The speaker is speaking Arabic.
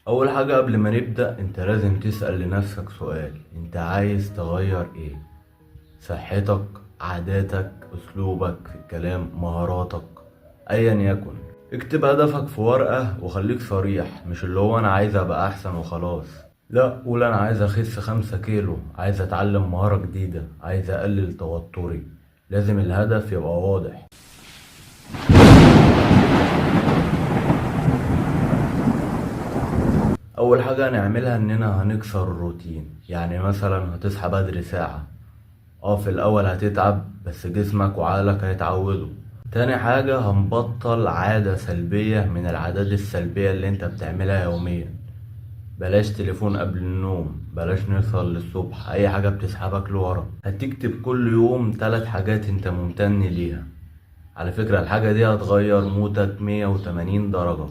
اول حاجة قبل ما نبدأ انت لازم تسأل لنفسك سؤال: انت عايز تغير ايه؟ صحتك، عاداتك، اسلوبك في الكلام، مهاراتك، ايا يكن. اكتب هدفك في ورقة وخليك صريح، مش اللي هو انا عايز ابقى احسن وخلاص. لا، قول انا عايز اخس 5 كيلو، عايز اتعلم مهارة جديدة، عايز اقلل توتري. لازم الهدف يبقى واضح. اول حاجة هنعملها اننا هنكسر الروتين، يعني مثلا هتصحى بدري ساعة. في الاول هتتعب بس جسمك وعقلك هيتعودوا. تاني حاجة هنبطل عادة سلبية من العادات السلبية اللي انت بتعملها يوميا. بلاش تليفون قبل النوم، بلاش نسهر للصبح، اي حاجة بتسحبك لورا. هتكتب كل يوم 3 حاجات انت ممتن ليها. على فكرة الحاجة دي هتغير مودك 180 درجة.